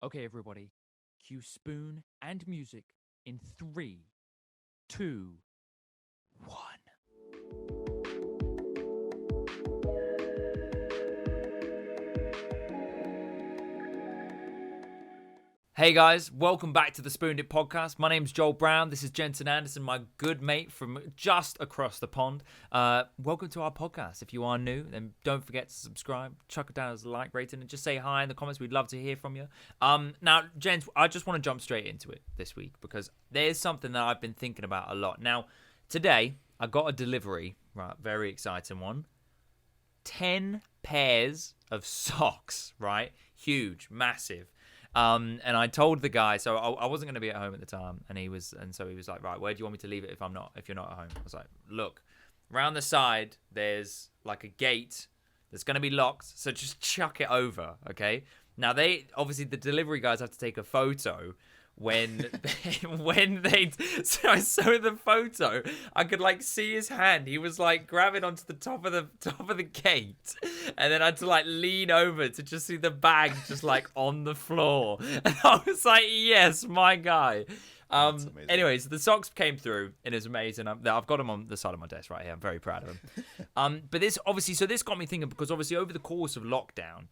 Okay, everybody, cue spoon and music in 3, 2, 1. Hey guys, welcome back to the SpewnedIt Podcast. My name's Joel Brown. This is Jensen Anderson, my good mate from just across the pond. Welcome to our podcast. If you are new, then don't forget to subscribe, chuck it down as a like rating, and just say hi in the comments. We'd love to hear from you. Now, Jens, I just want to jump straight into it this week because there's something that I've been thinking about a lot. Now, today, I got a delivery, right, very exciting one. 10 pairs of socks, right? Huge, massive. And I told the guy, so I wasn't going to be at home at the time, so he was like, right, where do you want me to leave it if you're not at home? I was like, look, around the side, there's like a gate that's going to be locked, so just chuck it over, okay? Now obviously the delivery guys have to take a photo when they so I saw the photo. I could like see his hand. He was like grabbing onto the top of the gate, and then I had to like lean over to just see the bag just like on the floor. And I was like, yes, my guy. Anyways, the socks came through and it was amazing. I've got them on the side of my desk right here. I'm very proud of them. But this got me thinking because obviously over the course of lockdown,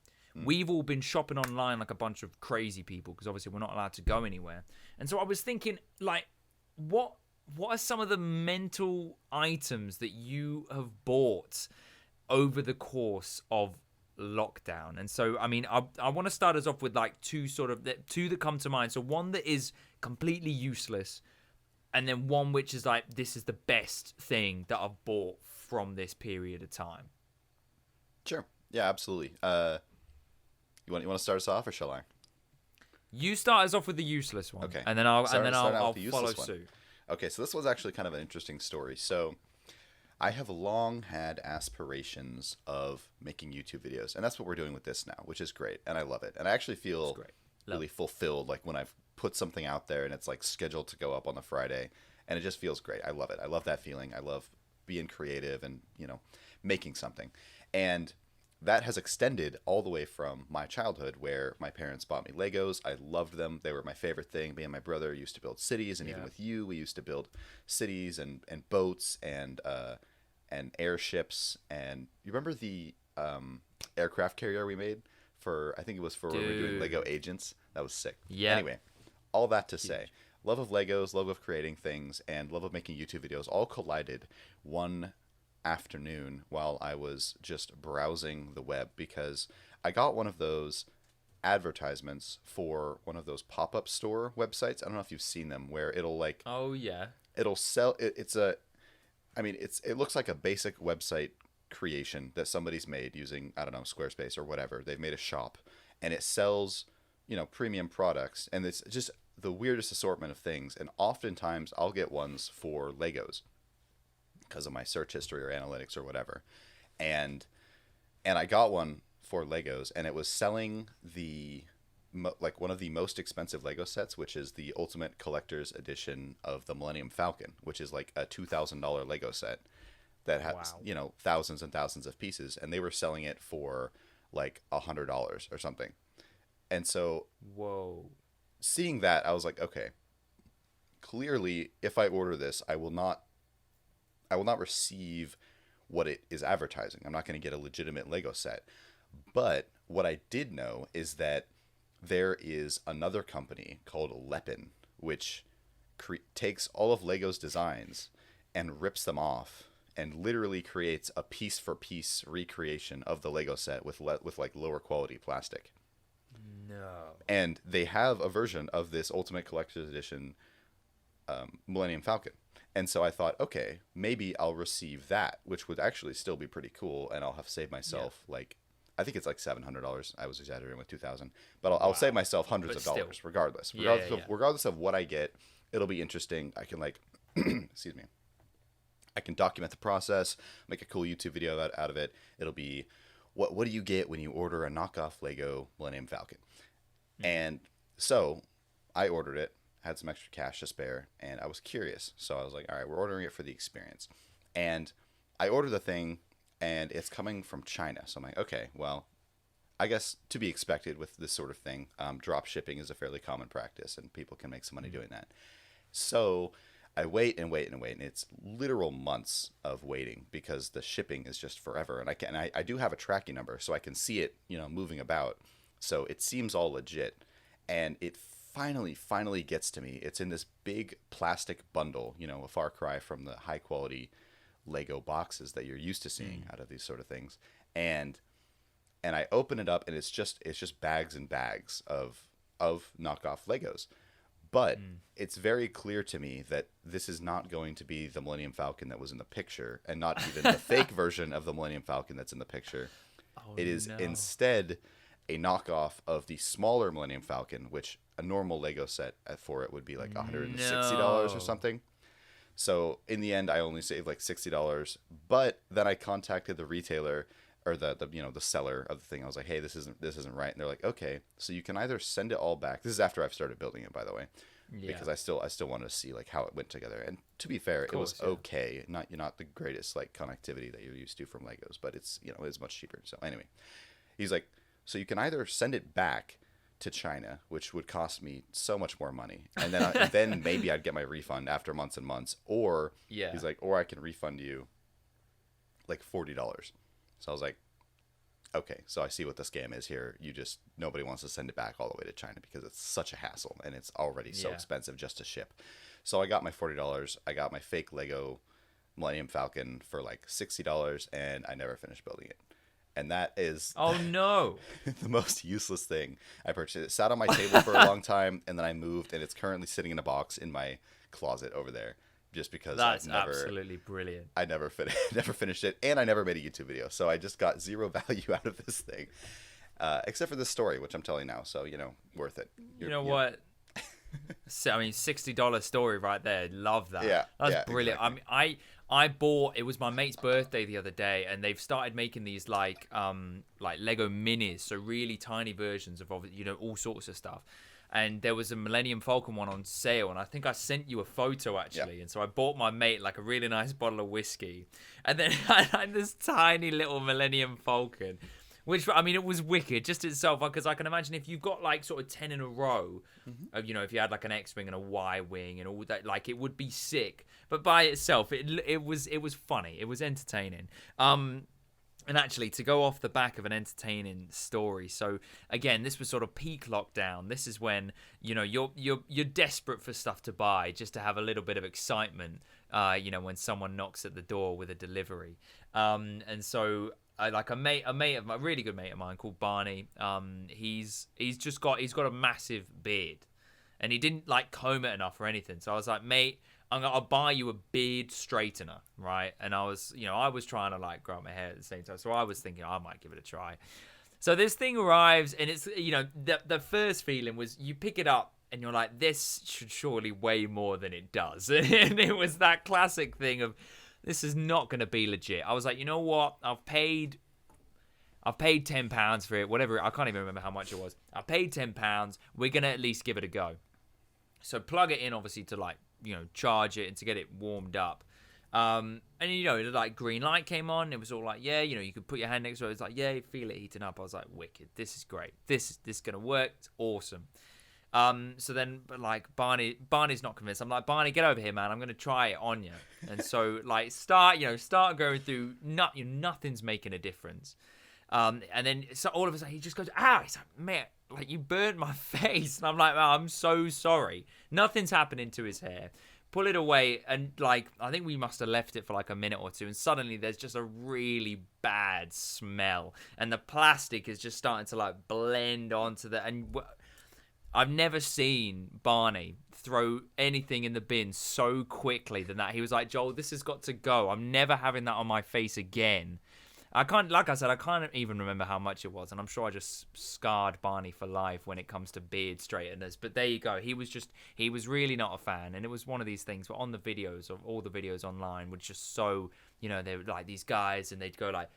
we've all been shopping online like a bunch of crazy people because obviously we're not allowed to go anywhere. And so I was thinking, like, what are some of the mental items that you have bought over the course of lockdown? And so, I mean, I want to start us off with like two that come to mind. So one that is completely useless, and then one which is like, this is the best thing that I've bought from this period of time. Sure. Yeah, absolutely. You want to start us off, or shall I? You start us off with the useless one, okay, and then I'll follow suit. Okay, so this was actually kind of an interesting story. So, I have long had aspirations of making YouTube videos, and that's what we're doing with this now, which is great, and I love it. And I actually feel really fulfilled, like when I've put something out there and it's like scheduled to go up on the Friday, and it just feels great. I love it. I love that feeling. I love being creative and making something, and that has extended all the way from my childhood where my parents bought me Legos. I loved them. They were my favorite thing. Me and my brother used to build cities, and even with you, we used to build cities and boats and airships. And you remember the aircraft carrier we made for, I think it was for when we were doing Lego Agents? That was sick. Yeah. Anyway, all that to say, love of Legos, love of creating things, and love of making YouTube videos all collided one afternoon while I was just browsing the web because I got one of those advertisements for one of those pop-up store websites. I don't know if you've seen them where it'll like it'll sell it looks like a basic website creation that somebody's made using, I don't know, Squarespace or whatever. They've made a shop and it sells, premium products, and it's just the weirdest assortment of things, and oftentimes I'll get ones for Legos because of my search history or analytics or whatever, and I got one for Legos, and it was selling one of the most expensive Lego sets, which is the Ultimate Collector's Edition of the Millennium Falcon, which is like a $2,000 Lego set that has thousands and thousands of pieces, and they were selling it for like $100 or something. And so seeing that, I was like, okay, clearly if I order this, I will not receive what it is advertising. I'm not going to get a legitimate Lego set. But what I did know is that there is another company called Lepin, which takes all of Lego's designs and rips them off and literally creates a piece-for-piece recreation of the Lego set with like lower quality plastic. No. And they have a version of this Ultimate Collector's Edition Millennium Falcon. And so I thought, okay, maybe I'll receive that, which would actually still be pretty cool, and I'll have saved myself like, I think it's like $700. I was exaggerating with $2,000, but I'll save myself hundreds of dollars regardless. Regardless of what I get, it'll be interesting. I can like, excuse me, I can document the process, make a cool YouTube video out of it. It'll be, what do you get when you order a knockoff Lego Millennium Falcon? And so I ordered it. Had some extra cash to spare, and I was curious. So I was like, all right, we're ordering it for the experience. And I ordered the thing, and it's coming from China. So I'm like, okay, well, I guess to be expected with this sort of thing. Drop shipping is a fairly common practice, and people can make some money doing that. So I wait and wait and wait, and it's literal months of waiting because the shipping is just forever. And I do have a tracking number, so I can see it, moving about. So it seems all legit, and it finally gets to me. It's in this big plastic bundle, a far cry from the high quality Lego boxes that you're used to seeing out of these sort of things. And I open it up, and it's just bags and bags of knockoff Legos. But it's very clear to me that this is not going to be the Millennium Falcon that was in the picture, and not even the fake version of the Millennium Falcon that's in the picture. It is instead a knockoff of the smaller Millennium Falcon, which a normal Lego set for it would be like $160 or something. So in the end, I only saved like $60. But then I contacted the retailer, or the seller of the thing. I was like, hey, this isn't right. And they're like, okay, so you can either send it all back. This is after I've started building it, by the way, because I still wanted to see like how it went together. And to be fair, it was okay. Not the greatest like connectivity that you're used to from Legos, but it's it's much cheaper. So anyway, he's like, so you can either send it back to China, which would cost me so much more money, and then maybe I'd get my refund after months and months, or he's like, or I can refund you like $40. So I was like, okay, so I see what the scam is here. Nobody wants to send it back all the way to China because it's such a hassle, and it's already so expensive just to ship. So I got my $40. I got my fake Lego Millennium Falcon for like $60, and I never finished building it. And that is the most useless thing I purchased. It sat on my table for a long time, and then I moved, and it's currently sitting in a box in my closet over there. Just because that's absolutely brilliant. I never finished it, and I never made a YouTube video, so I just got zero value out of this thing, except for this story, which I'm telling now. So worth it. What? So, I mean, $60 story right there. Love that. Yeah, that's brilliant. Exactly. I mean, I bought. It was my mate's birthday the other day, and they've started making these like Lego minis, so really tiny versions of all sorts of stuff. And there was a Millennium Falcon one on sale, and I think I sent you a photo actually. And so I bought my mate like a really nice bottle of whiskey, and then I had this tiny little Millennium Falcon, which, I mean, it was wicked just itself, because I can imagine if you've got like sort of 10 in a row, of, if you had like an X-wing and a Y-wing and all that, like it would be sick. But by itself, it was funny, it was entertaining. And actually, to go off the back of an entertaining story, so again, this was sort of peak lockdown. This is when you're desperate for stuff to buy, just to have a little bit of excitement. When someone knocks at the door with a delivery. And so, like a really good mate of mine called Barney. He's got a massive beard, and he didn't like comb it enough or anything. So I was like, mate, I'll buy you a beard straightener, right? And I was trying to like grow out my hair at the same time, so I was thinking I might give it a try. So this thing arrives, and it's the first feeling was you pick it up and you're like, this should surely weigh more than it does, and it was that classic thing of, this is not going to be legit. I was like, you know what? I've paid £10 for it, whatever. I can't even remember how much it was. I paid £10. We're gonna at least give it a go. So plug it in, obviously, to like charge it and to get it warmed up. And like green light came on. It was all like, you could put your hand next to it. It's like, yeah, you feel it heating up. I was like, wicked. This is great. This is gonna work. It's awesome. So then, but like Barney's not convinced. I'm like, Barney, get over here, man. I'm gonna try it on you. And so like start going through. Nothing's making a difference. And then so all of a sudden he just goes, "Ah!" He's like, "Man, like you burned my face." And I'm like, "Oh, I'm so sorry." Nothing's happening to his hair. Pull it away, and like I think we must have left it for like a minute or two, and suddenly there's just a really bad smell, and the plastic is just starting to like blend onto the. And I've never seen Barney throw anything in the bin so quickly than that. He was like, "Joel, this has got to go. I'm never having that on my face again." I can't even remember how much it was, and I'm sure I just scarred Barney for life when it comes to beard straighteners. But there you go. He was really not a fan, and it was one of these things. But on the videos, of all the videos online, were just so, they were like these guys, and they'd go like,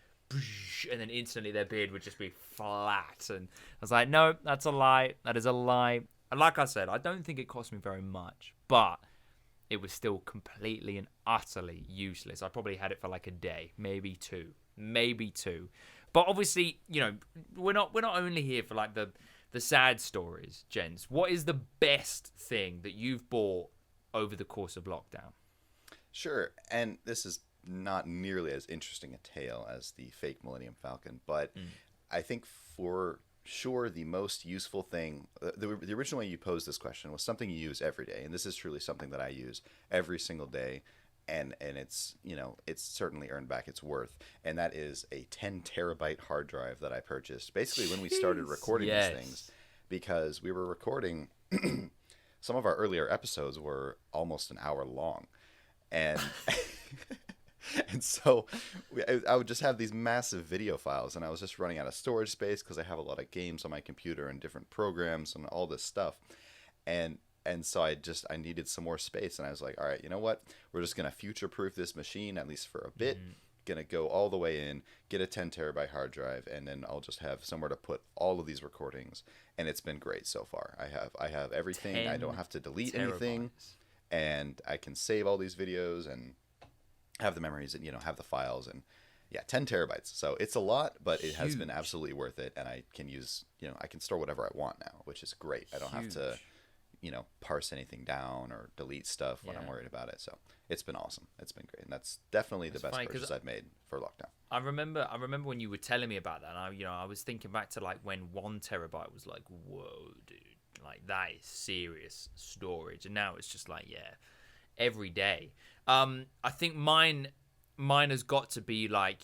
and then instantly their beard would just be flat. And I was like, no, that's a lie. That is a lie. And like I said, I don't think it cost me very much, but it was still completely and utterly useless. I probably had it for like a day, maybe two. But obviously, we're not only here for like the sad stories, gents. What is the best thing that you've bought over the course of lockdown? Sure, and this is not nearly as interesting a tale as the fake Millennium Falcon, but I think for sure the most useful thing, the original way you posed this question was something you use every day, and this is truly something that I use every single day, and it's it's certainly earned back its worth, and that is a 10 terabyte hard drive that I purchased basically when we started recording these things, because we were recording some of our earlier episodes were almost an hour long, and and so I would just have these massive video files, and I was just running out of storage space because I have a lot of games on my computer and different programs and all this stuff, and so I needed some more space, and I was like, all right, you know what? We're just gonna future-proof this machine at least for a bit. Gonna go all the way in, get a 10 terabyte hard drive, and then I'll just have somewhere to put all of these recordings, and it's been great so far. I have everything. I don't have to delete anything, and I can save all these videos and have the memories and have the files, and 10 terabytes. So it's a lot, but it has been absolutely worth it, and I can use I can store whatever I want now, which is great. I don't have to parse anything down or delete stuff when I'm worried about it. So it's been awesome. It's been great, and that's definitely the best purchase I've made for lockdown. I remember when you were telling me about that, and I was thinking back to like when 1 terabyte was like, whoa, dude, like that is serious storage, and now it's just like every day. I think mine has got to be like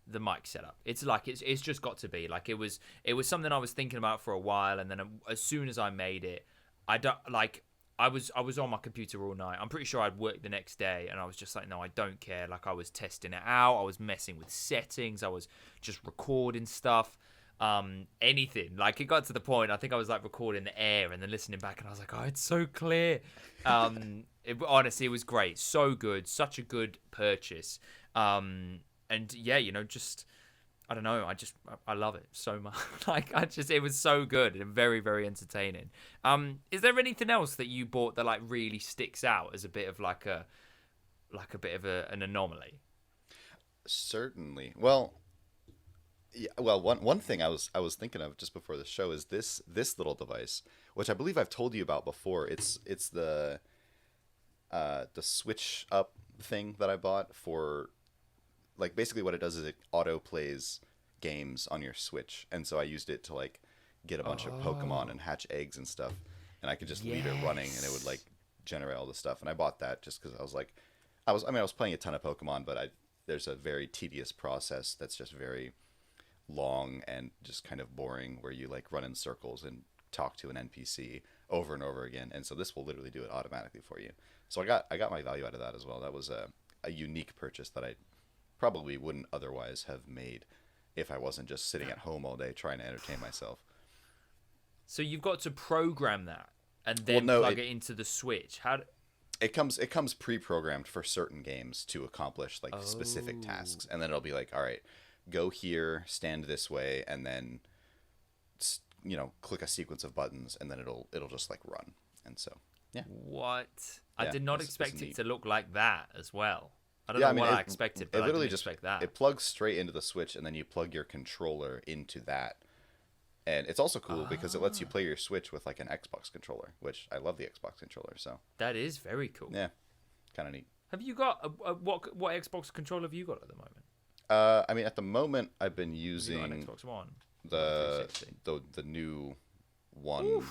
the mic setup. It's like it's just got to be like it was something I was thinking about for a while, and then as soon as I made it, I was on my computer all night. I'm pretty sure I'd work the next day, and I was just like, no, I don't care. Like I was testing it out. I was messing with settings. I was just recording stuff. Anything. Like it got to the point I think I was like recording the air and then listening back, and I was like, oh, it's so clear. Honestly, it was great. So good. Such a good purchase. And just I don't know. I love it so much. It was so good and very, very entertaining. Is there anything else that you bought that like really sticks out as a bit of an anomaly? Certainly. Well, one thing I was thinking of just before the show is this little device, which I believe I've told you about before. It's the switch up thing that I bought for. Like basically what it does is it auto plays games on your Switch, and so I used it to like get a bunch of Pokemon and hatch eggs and stuff, and I could just leave it running, and it would like generate all the stuff. And I bought that just because I was like, I was playing a ton of Pokemon, but there's a very tedious process that's just very long and just kind of boring, where you like run in circles and talk to an NPC over and over again, and so this will literally do it automatically for you. So I got my value out of that as well. That was a unique purchase that I probably wouldn't otherwise have made if I wasn't just sitting at home all day trying to entertain myself. So you've got to program that and then plug it into the Switch. It comes pre-programmed for certain games to accomplish like specific tasks, and then it'll be like, all right, go here, stand this way, and then click a sequence of buttons, and then it'll just like run. And so what? I did not expect it to look like that as well. I don't know what I expected, but I didn't expect that. It plugs straight into the Switch, and then you plug your controller into that. And it's also cool because it lets you play your Switch with like an Xbox controller, which I love the Xbox controller. So that is very cool. Yeah, kind of neat. Have you got what Xbox controller have you got at the moment? At the moment I've been using an Xbox One, the new one,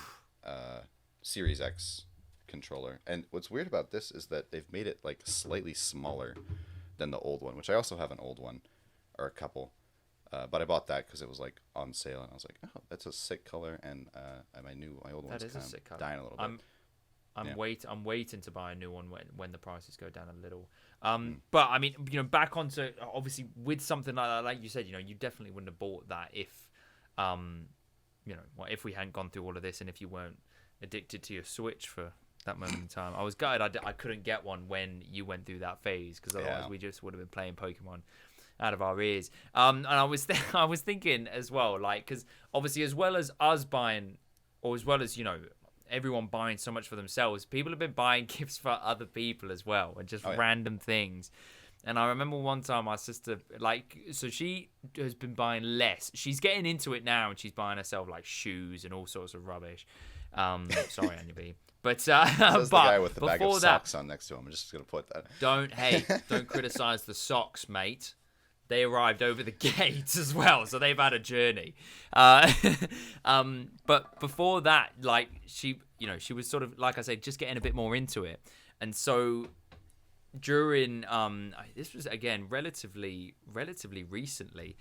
Series X controller. And what's weird about this is that they've made it like slightly smaller than the old one, which I also have an old one or a couple, but I bought that because it was like on sale, and I was like, oh, that's a sick color, and my old one's kind of dying a little bit. I'm waiting to buy a new one when the prices go down a little. But I mean, back onto obviously with something like that, like you said, you definitely wouldn't have bought that if if we hadn't gone through all of this, and if you weren't addicted to your Switch for that moment in time. I was gutted I couldn't get one when you went through that phase, because otherwise we just would have been playing Pokemon out of our ears. And I was thinking as well, like, because obviously as well as us buying, or as well as everyone buying so much for themselves, people have been buying gifts for other people as well, and just random things. And I remember one time my sister, like, so she has been buying less. She's getting into it now, and she's buying herself like shoes and all sorts of rubbish. Sorry, Anya B. But Says the but guy with the bag of before socks that, on next to him. I'm just gonna put that. don't criticize the socks, mate. They arrived over the gates as well, so they've had a journey. But before that, like she was sort of, like I said, just getting a bit more into it, and so during this was again relatively recently.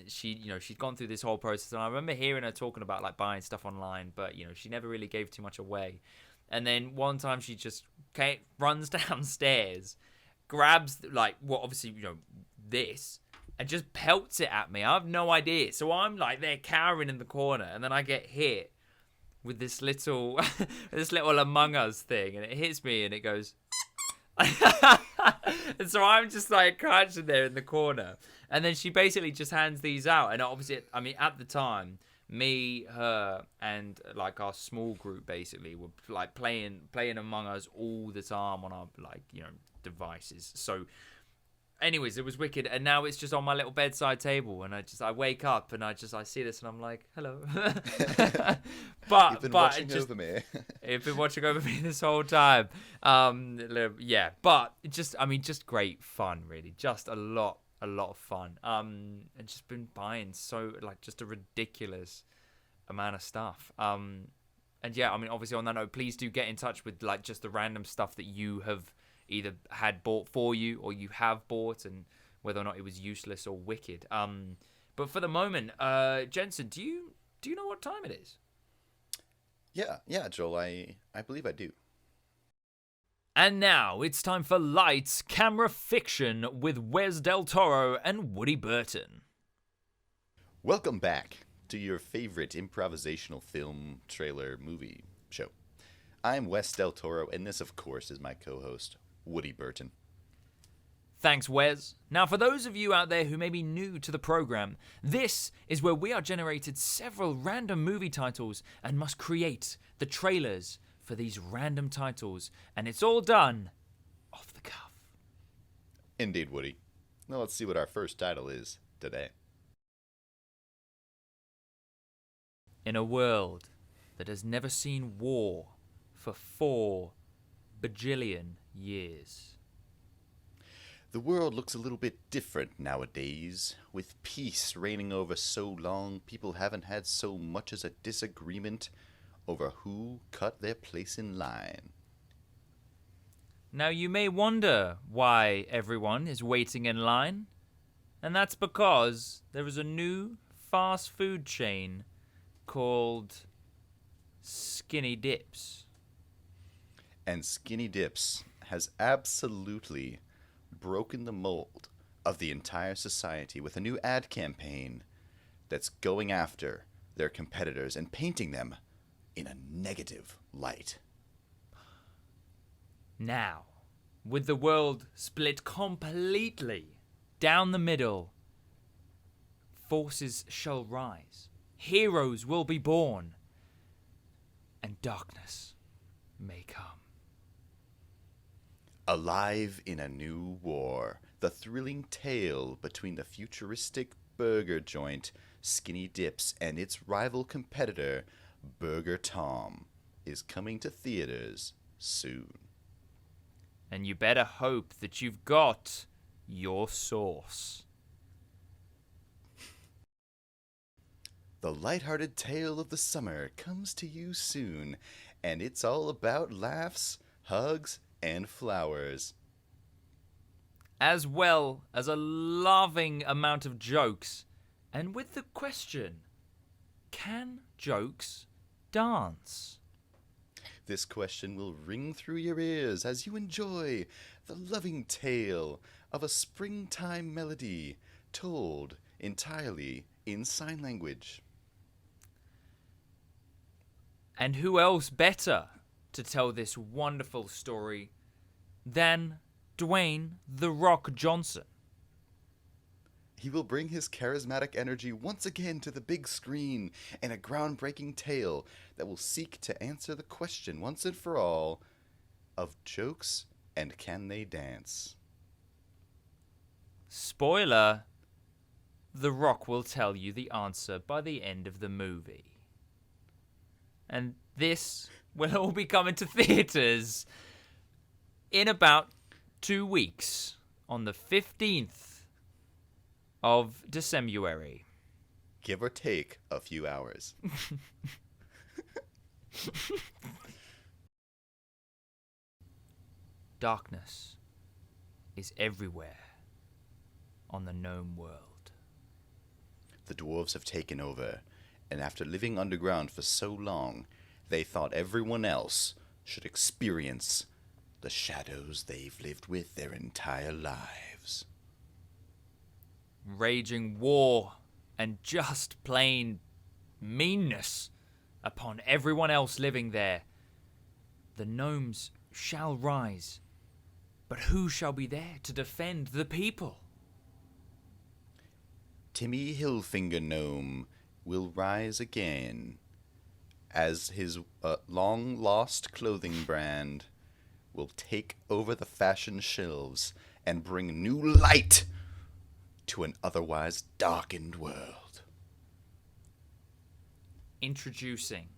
She'd gone through this whole process, and I remember hearing her talking about like buying stuff online, but she never really gave too much away. And then one time she just runs downstairs, grabs like what obviously this, and just pelts it at me. I have no idea. So I'm like there cowering in the corner, and then I get hit with this little Among Us thing, and it hits me, and it goes. And so I'm just like crouching there in the corner, and then she basically just hands these out. And obviously, I mean, at the time, me, her, and like our small group basically were like playing Among Us all the time on our devices. So anyways, it was wicked, and now it's just on my little bedside table, and I wake up and I see this, and I'm like, hello. But You've been watching over me. You've been watching over me this whole time. Yeah, but just great fun, really, just a lot of fun. And just been buying just a ridiculous amount of stuff. And yeah, I mean, obviously on that note, please do get in touch with like just the random stuff that you have either had bought for you or you have bought, and whether or not it was useless or wicked. But for the moment, Jensen, do you know what time it is? Yeah, Joel, I believe I do. And now it's time for Lights, Camera, Fiction with Wes Del Toro and Woody Burton. Welcome back to your favorite improvisational film, trailer, movie show. I'm Wes Del Toro, and this, of course, is my co-host, Woody Burton. Thanks, Wes. Now, for those of you out there who may be new to the program, this is where we are generated several random movie titles and must create the trailers for these random titles, and it's all done off the cuff. Indeed, Woody. Now let's see what our first title is today. In a world that has never seen war for 4 bajillion years. The world looks a little bit different nowadays. With peace reigning over so long, people haven't had so much as a disagreement over who cut their place in line. Now you may wonder why everyone is waiting in line, and that's because there is a new fast food chain called Skinny Dips. And Skinny Dips has absolutely broken the mold of the entire society with a new ad campaign that's going after their competitors and painting them in a negative light. Now, with the world split completely down the middle, forces shall rise, heroes will be born, and darkness may come. Alive in a new war, the thrilling tale between the futuristic burger joint Skinny Dips and its rival competitor Burger Tom is coming to theaters soon. And you better hope that you've got your sauce. The lighthearted tale of the summer comes to you soon, and it's all about laughs, hugs, and flowers. As well as a loving amount of jokes, and with the question, can jokes dance? This question will ring through your ears as you enjoy the loving tale of a springtime melody told entirely in sign language. And who else better to tell this wonderful story than Dwayne "The Rock" Johnson? He will bring his charismatic energy once again to the big screen in a groundbreaking tale that will seek to answer the question once and for all of jokes and can they dance. Spoiler, The Rock will tell you the answer by the end of the movie. And this will all be coming to theaters in about 2 weeks on the 15th of December. Give or take a few hours. Darkness is everywhere on the gnome world. The dwarves have taken over, and after living underground for so long, they thought everyone else should experience the shadows they've lived with their entire lives. Raging war and just plain meanness upon everyone else living there. The gnomes shall rise, but who shall be there to defend the people? Timmy Hillfinger Gnome will rise again, as his long-lost clothing brand will take over the fashion shelves and bring new light to an otherwise darkened world. Introducing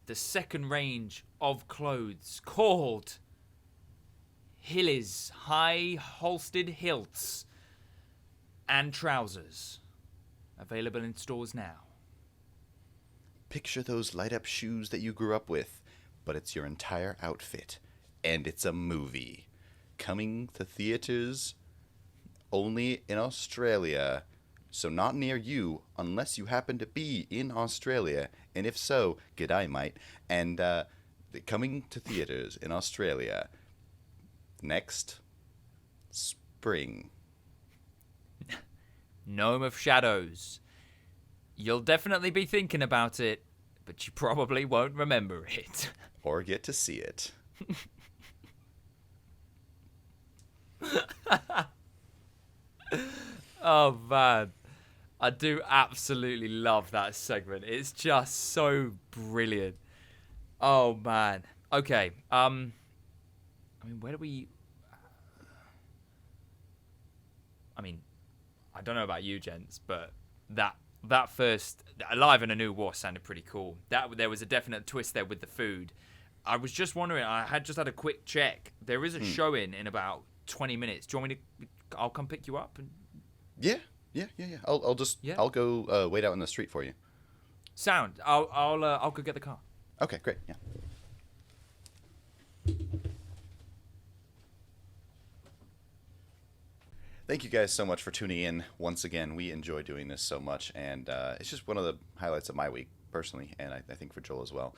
the second range of clothes called Hilly's High Holstered Hilts and Trousers. Available in stores now. Picture those light-up shoes that you grew up with, but it's your entire outfit, and it's a movie. Coming to theaters only in Australia, so not near you unless you happen to be in Australia, and if so, g'day mate. And coming to theaters in Australia next spring. Gnome of Shadows. You'll definitely be thinking about it, but you probably won't remember it. Or get to see it. Oh man, I do absolutely love that segment. It's just so brilliant. Oh man. Okay. I mean, where do we? I mean, I don't know about you, gents, but that first Alive in a New War sounded pretty cool. There was a definite twist there with the food. I was just wondering. I had just had a quick check. There is a showing in about 20 minutes. Do you want me to? I'll come pick you up. Yeah. I'll go wait out in the street for you. Sound. I'll go get the car. Okay, great. Yeah. Thank you guys so much for tuning in once again. We enjoy doing this so much, and it's just one of the highlights of my week, personally, and I think for Joel as well.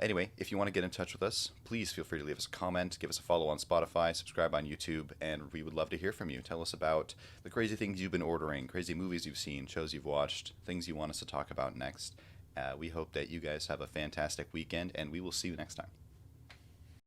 Anyway, if you want to get in touch with us, please feel free to leave us a comment, give us a follow on Spotify, subscribe on YouTube, and we would love to hear from you. Tell us about the crazy things you've been ordering, crazy movies you've seen, shows you've watched, things you want us to talk about next. We hope that you guys have a fantastic weekend, and we will see you next time.